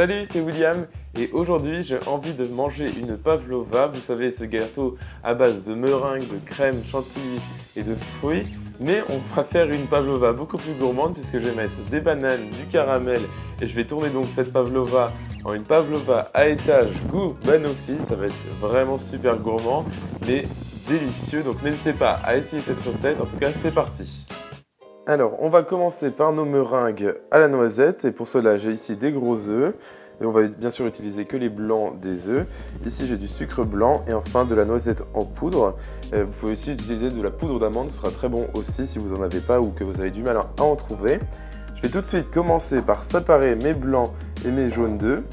Salut, c'est William et aujourd'hui j'ai envie de manger une pavlova. Vous savez, ce gâteau à base de meringue, de crème, chantilly et de fruits. Mais on va faire une pavlova beaucoup plus gourmande puisque je vais mettre des bananes, du caramel et je vais tourner donc cette pavlova en une pavlova à étage goût banoffee. Ça va être vraiment super gourmand mais délicieux. Donc n'hésitez pas à essayer cette recette. En tout cas, c'est parti. Alors, on va commencer par nos meringues à la noisette et pour cela, j'ai ici des gros œufs et on va bien sûr utiliser que les blancs des œufs. Ici, j'ai du sucre blanc et enfin de la noisette en poudre. Vous pouvez aussi utiliser de la poudre d'amande, ce sera très bon aussi si vous n'en avez pas ou que vous avez du mal à en trouver. Je vais tout de suite commencer par séparer mes blancs et mes jaunes d'œufs.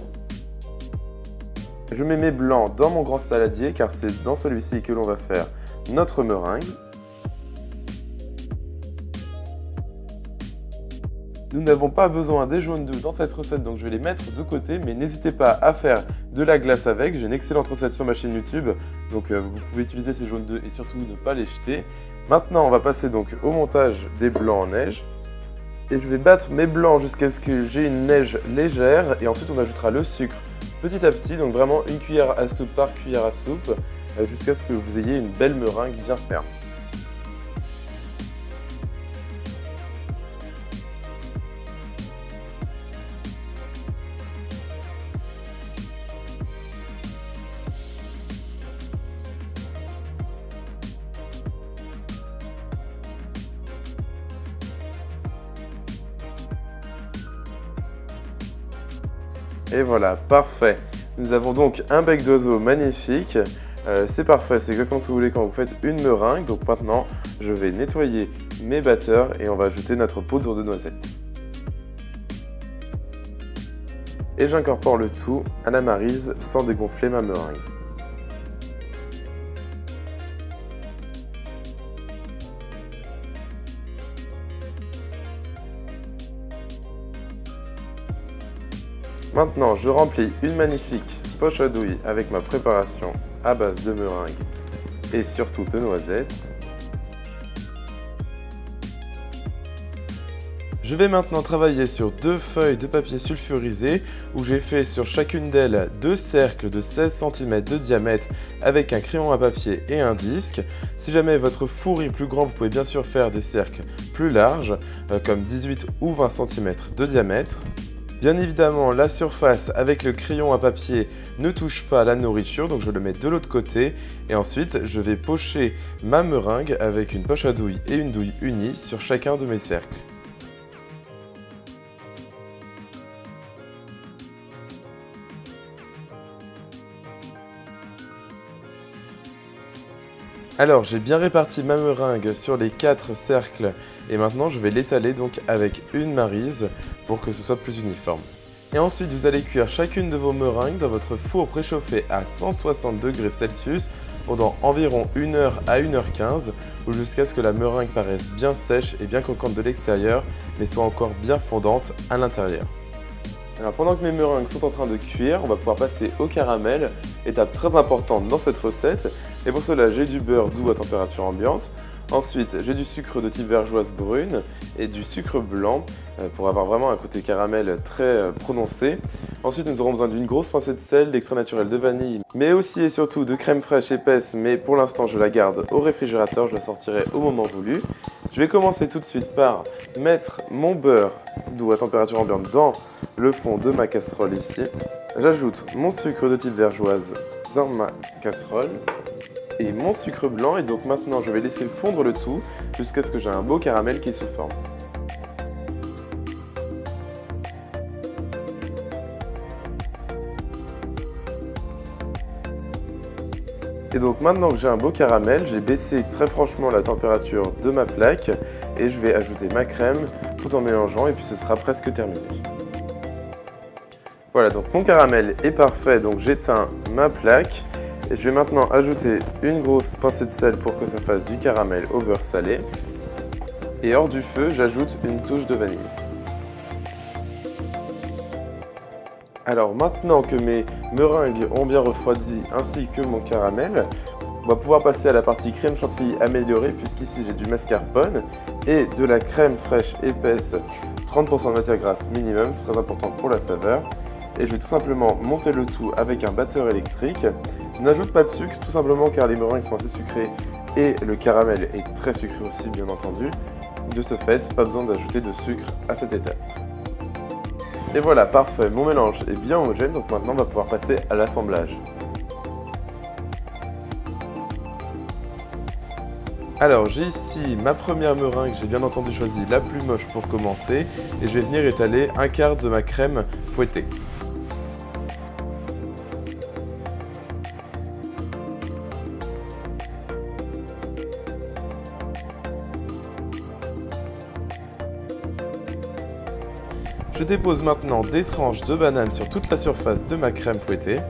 Je mets mes blancs dans mon grand saladier car c'est dans celui-ci que l'on va faire notre meringue. Nous n'avons pas besoin des jaunes d'œufs dans cette recette, donc je vais les mettre de côté, mais n'hésitez pas à faire de la glace avec. J'ai une excellente recette sur ma chaîne YouTube, donc vous pouvez utiliser ces jaunes d'œufs et surtout ne pas les jeter. Maintenant, on va passer donc au montage des blancs en neige. Et je vais battre mes blancs jusqu'à ce que j'ai une neige légère, et ensuite on ajoutera le sucre petit à petit, donc vraiment une cuillère à soupe par cuillère à soupe, jusqu'à ce que vous ayez une belle meringue bien ferme. Et voilà, parfait. Nous avons donc un bec d'oiseau magnifique. C'est parfait, c'est exactement ce que vous voulez quand vous faites une meringue. Donc maintenant, je vais nettoyer mes batteurs et on va ajouter notre poudre de noisette. Et j'incorpore le tout à la maryse sans dégonfler ma meringue. Maintenant, je remplis une magnifique poche à douille avec ma préparation à base de meringue et surtout de noisettes. Je vais maintenant travailler sur deux feuilles de papier sulfurisé où j'ai fait sur chacune d'elles deux cercles de 16 cm de diamètre avec un crayon à papier et un disque. Si jamais votre four est plus grand, vous pouvez bien sûr faire des cercles plus larges comme 18 ou 20 cm de diamètre. Bien évidemment, la surface avec le crayon à papier ne touche pas la nourriture, donc je le mets de l'autre côté. Et ensuite, je vais pocher ma meringue avec une poche à douille et une douille unie sur chacun de mes cercles. Alors, j'ai bien réparti ma meringue sur les 4 cercles et maintenant je vais l'étaler donc avec une maryse pour que ce soit plus uniforme. Et ensuite, vous allez cuire chacune de vos meringues dans votre four préchauffé à 160 degrés Celsius pendant environ 1 heure à 1h15 ou jusqu'à ce que la meringue paraisse bien sèche et bien croquante de l'extérieur mais soit encore bien fondante à l'intérieur. Alors pendant que mes meringues sont en train de cuire, on va pouvoir passer au caramel, étape très importante dans cette recette. Et pour cela, j'ai du beurre doux à température ambiante. Ensuite, j'ai du sucre de type vergeoise brune et du sucre blanc pour avoir vraiment un côté caramel très prononcé. Ensuite, nous aurons besoin d'une grosse pincée de sel, d'extrait naturel de vanille, mais aussi et surtout de crème fraîche épaisse, mais pour l'instant, je la garde au réfrigérateur, je la sortirai au moment voulu. Je vais commencer tout de suite par mettre mon beurre doux à température ambiante dans le fond de ma casserole ici. J'ajoute mon sucre de type vergeoise dans ma casserole et mon sucre blanc et donc maintenant je vais laisser fondre le tout jusqu'à ce que j'ai un beau caramel qui se forme. Et donc maintenant que j'ai un beau caramel, j'ai baissé très franchement la température de ma plaque et je vais ajouter ma crème tout en mélangeant et puis ce sera presque terminé. Voilà, donc mon caramel est parfait, donc j'éteins ma plaque et je vais maintenant ajouter une grosse pincée de sel pour que ça fasse du caramel au beurre salé. Et hors du feu, j'ajoute une touche de vanille. Alors maintenant que mes meringues ont bien refroidi ainsi que mon caramel, on va pouvoir passer à la partie crème chantilly améliorée puisqu'ici j'ai du mascarpone et de la crème fraîche épaisse, 30% de matière grasse minimum, c'est très important pour la saveur. et je vais tout simplement monter le tout avec un batteur électrique. Je n'ajoute pas de sucre, tout simplement car les meringues sont assez sucrées et le caramel est très sucré aussi, bien entendu. De ce fait, pas besoin d'ajouter de sucre à cette étape. Et voilà, parfait, mon mélange est bien homogène, donc maintenant on va pouvoir passer à l'assemblage. Alors j'ai ici ma première meringue, j'ai bien entendu choisi la plus moche pour commencer, et je vais venir étaler un quart de ma crème fouettée. Je dépose maintenant des tranches de banane sur toute la surface de ma crème fouettée.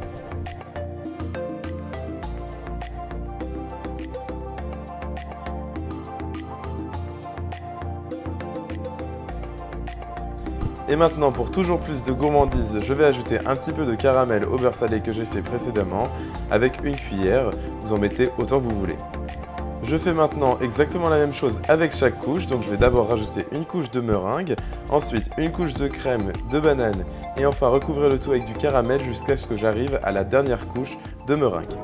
Et maintenant, pour toujours plus de gourmandise, je vais ajouter un petit peu de caramel au beurre salé que j'ai fait précédemment avec une cuillère. Vous en mettez autant que vous voulez. Je fais maintenant exactement la même chose avec chaque couche, donc je vais d'abord rajouter une couche de meringue, ensuite une couche de crème, de banane et enfin recouvrir le tout avec du caramel jusqu'à ce que j'arrive à la dernière couche de meringue.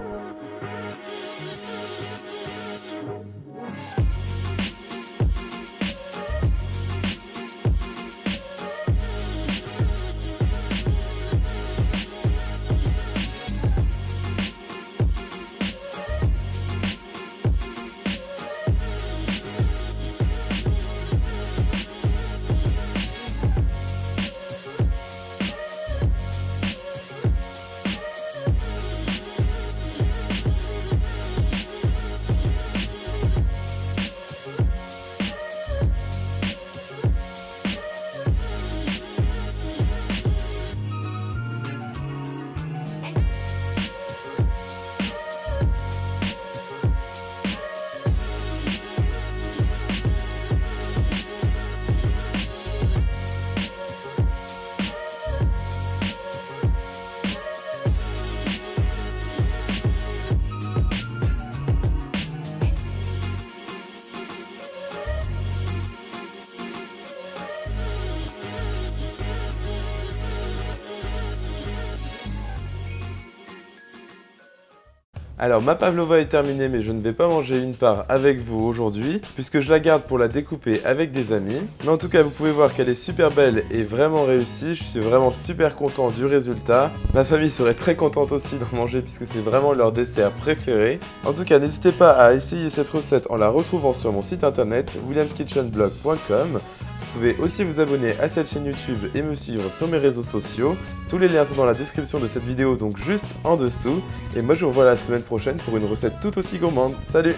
Alors ma pavlova est terminée, mais je ne vais pas manger une part avec vous aujourd'hui puisque je la garde pour la découper avec des amis. Mais en tout cas vous pouvez voir qu'elle est super belle et vraiment réussie, je suis vraiment super content du résultat. Ma famille serait très contente aussi d'en manger puisque c'est vraiment leur dessert préféré. En tout cas n'hésitez pas à essayer cette recette en la retrouvant sur mon site internet williamskitchenblog.com. Vous pouvez aussi vous abonner à cette chaîne YouTube et me suivre sur mes réseaux sociaux. Tous les liens sont dans la description de cette vidéo, donc juste en dessous. Et moi je vous revois la semaine prochaine pour une recette tout aussi gourmande. Salut!